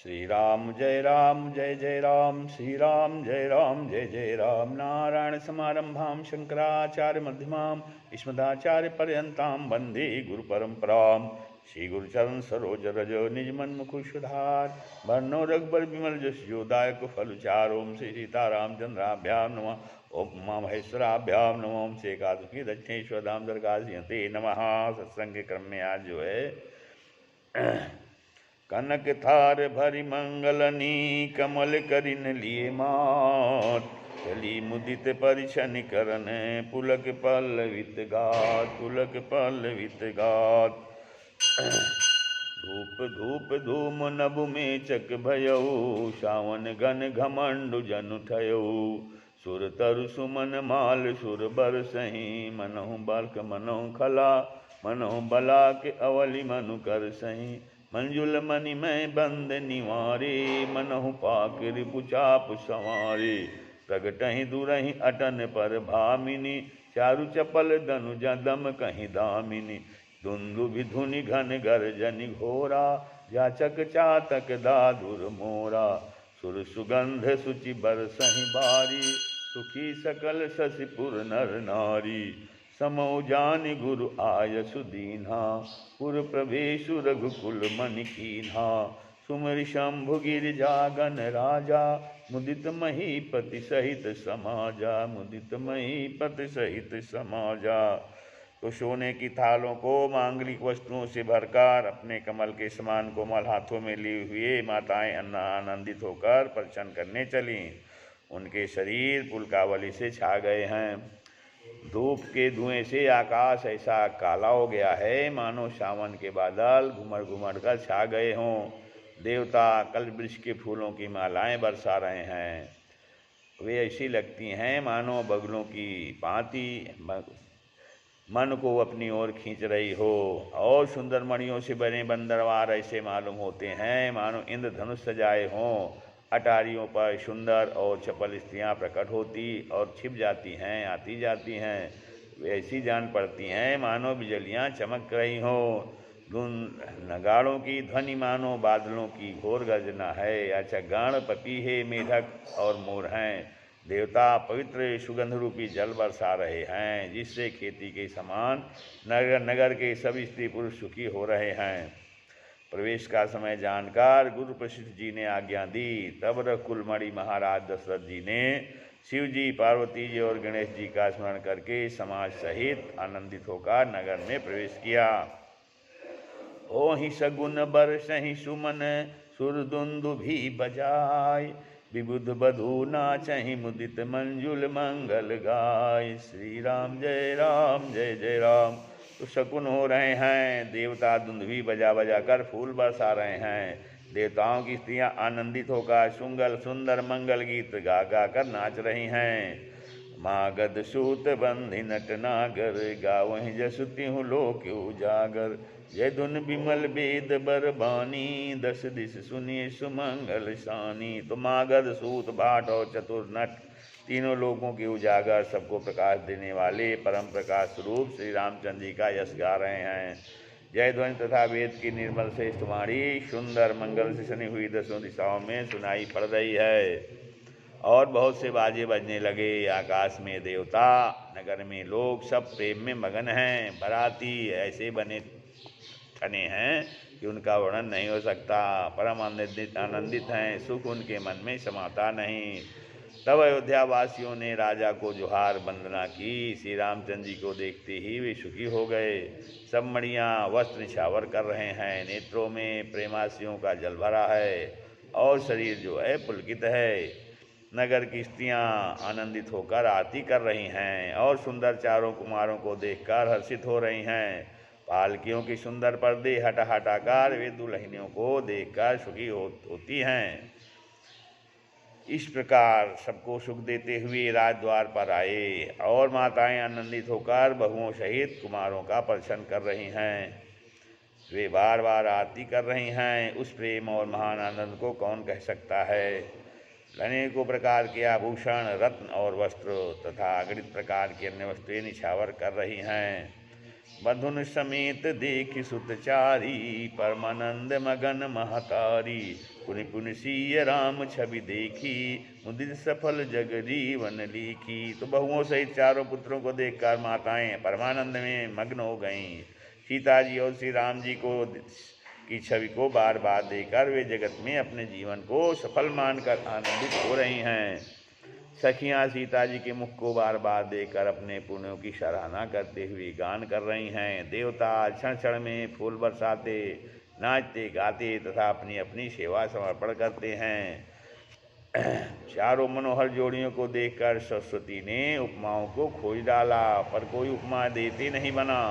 श्री राम जय जय राम, श्री राम जय राम जय जय राम। नारायण समारंभां शंकराचार्य मध्यमां अस्मदाचार्य पर्यंतां वंदे गुरु परंपरां। श्री गुरुचरण सरोज रज निज मन मुकुर सुधार, वर्णो रघुबर विमल जस जो दायक फल चार। ओम श्री सीतारामचंद्राभ्याम नमः। ओम उमा महेश्वराभ्याम नमः। ओम श्री एकादशी दक्षिणेश्वर धाम दरगाह नमः। सत्संग के क्रम में आज जो है कनक थार भरी मंगलनी, कमल करिन लिए मात। चली मुदित परिछन करन, पुलक पल्लवित गात, पुलक पल्लवित गात। धूप धूप धूम नभु में चक भयऊ, सावन घन घमंडु जन उठयऊ। सुर तरु सुमन माल सुर बरसहि, मनहु बालक मनहु खला, मनहु बला के अवलि मनु कर सही। मंजुल मणि में बंद निवारे, मनहु पाक रिपुचाप संवारे। प्रगटहि दुरहि अटन पर भामिनी, चारु चपल धनुजा दम कहीं दामिनी। दुंदुभि धुनि घन गर्जनि घोरा, जाचक चातक दादुर मोरा। सुर सुगंध सुचि बरसहि बारी, सुखी सकल शशिपुर नर नारी। समो जानि गुरु आयसु दीन्हा, पुर प्रवेशु रघुकुल मनि कीन्हा। सुमरि शंभु गिरिजागन राजा, मुदित महीपति सहित समाजा, मुदित महीपति सहित समाजा। तो सोने की थालों को मांगलिक वस्तुओं से भरकर अपने कमल के समान कोमल हाथों में लिए हुए माताएं आनंदित होकर प्रदर्शन करने चलीं। उनके शरीर पुलकावली से छा गए हैं। धूप के धुएं से आकाश ऐसा काला हो गया है मानो सावन के बादल घुमड़ घुमड़ कर छा गए हों। देवता कल्पवृक्ष के फूलों की मालाएं बरसा रहे हैं। वे ऐसी लगती हैं मानो बगलों की भांति मन को अपनी ओर खींच रही हो। और सुंदर मणियों से बने बंदरवार ऐसे मालूम होते हैं मानो इंद्रधनुष सजाए हों। अटारियों पर सुंदर और चपल स्त्रियां प्रकट होती और छिप जाती हैं, आती जाती हैं। वे ऐसी जान पड़ती हैं मानो बिजलियां चमक रही हों। नगाड़ों की ध्वनि मानो बादलों की घोर गर्जना है। अच्छा गण पपीहे मेढक और मोर हैं। देवता पवित्र सुगंध रूपी जल बरसा रहे हैं, जिससे खेती के समान नगर के सभी स्त्री पुरुष सुखी हो रहे हैं। प्रवेश का समय जानकर गुरु प्रसिद्ध जी ने आज्ञा दी। तब रघुकुलमणि महाराज दशरथ जी ने शिव जी, पार्वती जी और गणेश जी का स्मरण करके समाज सहित आनंदित होकर नगर में प्रवेश किया। ओहि सगुन बरसहि सुमन, सुरदुंदुभि बजाय। विबुध बधू नाचहि मुदित मंजुल मंगल गाय। श्री राम जय जय राम। तो शकुन हो रहे हैं। देवता दुंदुभि बजा बजा कर फूल बरसा रहे हैं। देवताओं की स्त्रियां आनंदित होकर सुंदर मंगल गीत गा गा कर नाच रही हैं। मागध सूत बंधि नट नागर, गावहि जसु तिहु लोक उजागर। जय धुन विमल वेद बरबानी, दस दिस सुनिए सुमंगल सानी। तो मागध सूत भाट और चतुर नट तीनों लोगों के उजागर सबको प्रकाश देने वाले परम प्रकाश स्वरूप श्री रामचंद्र जी का यश गा रहे हैं। जय ध्वनि तथा वेद की निर्मल श्रेष्ठ वाणी सुंदर मंगल से सनी हुई दसों दिशाओं में सुनाई पड़ रही है। और बहुत से बाजे बजने लगे। आकाश में देवता, नगर में लोग सब प्रेम में मगन हैं। बाराती ऐसे बने ठने हैं कि उनका वर्णन नहीं हो सकता। परम आनंदित हैं, सुख उनके मन में समाता नहीं। तब अयोध्या वासियों ने राजा को जोहार वंदना की। श्री रामचंद्र जी को देखते ही वे सुखी हो गए। सब मणियाँ वस्त्र निछावर कर रहे हैं। नेत्रों में प्रेमासियों का जल भरा है और शरीर जो है पुलकित है। नगर की स्त्रियां आनंदित होकर आरती कर रही हैं और सुंदर चारों कुमारों को देखकर हर्षित हो रही हैं। पालकियों की सुंदर पर्दे हटाकर वे दुल्हनियों को देखकर सुखी होती हैं। इस प्रकार सबको सुख देते हुए राजद्वार पर आए और माताएं आनंदित होकर बहुओं सहित कुमारों का प्रदर्शन कर रही हैं। वे बार बार आरती कर रही हैं। उस प्रेम और महान आनंद को कौन कह सकता है। अनेकों प्रकार के आभूषण, रत्न और वस्त्र तथा अगणित प्रकार की अन्य वस्तुएं निछावर कर रही हैं। बधुन समेत देख सुतचारी, परमानंद मगन महतारी। पुनि पुनि सिय राम छवि देखी, मुदित सफल जग जीवन लीखी। तो बहुओं सहित चारों पुत्रों को देखकर माताएं परमानंद में मग्न हो गईं। सीता जी और श्री राम जी की छवि को बार बार देखकर वे जगत में अपने जीवन को सफल मानकर आनंदित हो रही हैं। सखियां सीता जी के मुख को बार बार देखकर अपने पुण्यों की सराहना करते हुए गान कर रही हैं। देवता क्षण क्षण में फूल बरसाते, नाचते गाते तथा अपनी अपनी सेवा समर्पण करते हैं। चारों मनोहर जोड़ियों को देखकर सरस्वती ने उपमाओं को खोज डाला, पर कोई उपमा देती नहीं बना,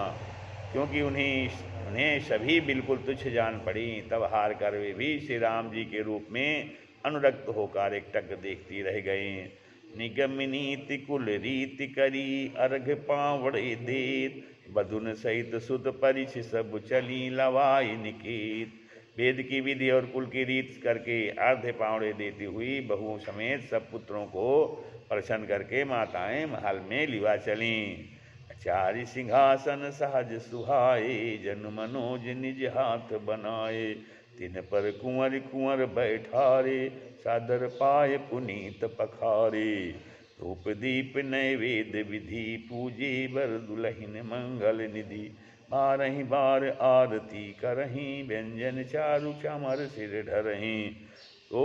क्योंकि उन्हें सभी बिल्कुल तुच्छ जान पड़ी। तब हार कर वे भी श्री राम जी के रूप में अनुरक्त होकर एकटक देखती रह गईं। निगम नीति कुल रीति करी, अर्घ पावड़े देत, बधुन सहित सुत परिछ सब चली लवाई निकेत। वेद की विधि और कुल की रीत करके अर्घ पावड़े देती हुई बहुओं समेत सब पुत्रों को प्रसन्न करके माताएं महल में लिवा चलीं। चारि सिंहासन सहज सुहाए, जन मनोज निज हाथ बनाए। तिन पर कुंवर कुंवर बैठारे, सादर पाए पुनीत पखारे। धूप दीप नैवेद्य विधि, पूजे बर दुलहिन मंगल निधि। बारही बार आरती करहीं, व्यंजन चारु चामर सिर ढरहीं। तो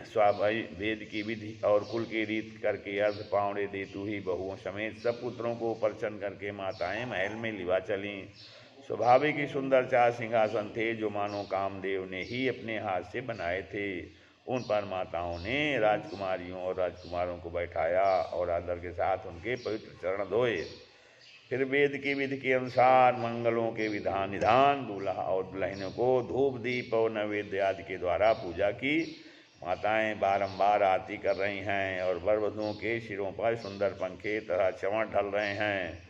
स्वाभाविक वेद की विधि और कुल की रीत करके अर्घ पावड़े देती हुई बहुओं समेत सब पुत्रों को प्रसन्न करके माताएं महल में लिवा चलीं। स्वाभाविक ही सुंदर 4 सिंहासन थे, जो मानो कामदेव ने ही अपने हाथ से बनाए थे। उन पर माताओं ने राजकुमारियों और राजकुमारों को बैठाया और आदर के साथ उनके पवित्र चरण धोए। फिर वेद की विधि के अनुसार मंगलों के विधान निधान दूल्हा और दुल्हनों को धूप दीप और नैवेद्य आदि के द्वारा पूजा की। माताएं बारंबार आरती कर रही हैं और वर वधुओं के सिरों पर सुंदर पंखे तथा चमर ढल रहे हैं।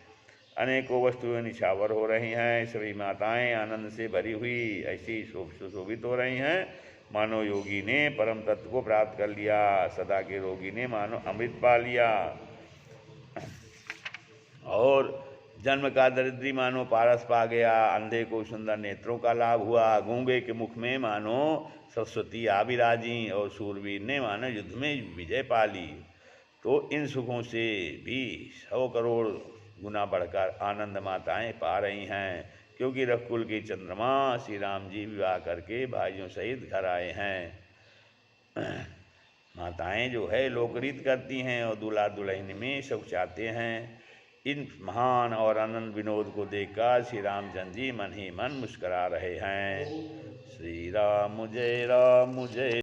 अनेकों वस्तुएं निछावर हो रही हैं। सभी माताएं आनंद से भरी हुई ऐसी सुशोभित हो रही हैं मानो योगी ने परम तत्व को प्राप्त कर लिया, सदा के रोगी ने मानो अमृत पा लिया, और जन्म का दरिद्री मानो पारस पा गया। अंधे को सुंदर नेत्रों का लाभ हुआ, गूंगे के मुख में मानो सरस्वती आ विराजी, और शूरवीर ने मानो युद्ध में विजय पा ली। तो इन सुखों से भी 100 करोड़ गुना बढ़कर आनंद माताएं पा रही हैं, क्योंकि रघुकुल के चंद्रमा श्री राम जी विवाह करके भाइयों सहित घर आए हैं। माताएं जो है लोकरीत करती हैं और दूल्हा दुल्हन में सुख चाहते हैं। इन महान और आनंद विनोद को देखकर श्री रामचंद्र जी मन ही मन मुस्करा रहे हैं। श्री राम जय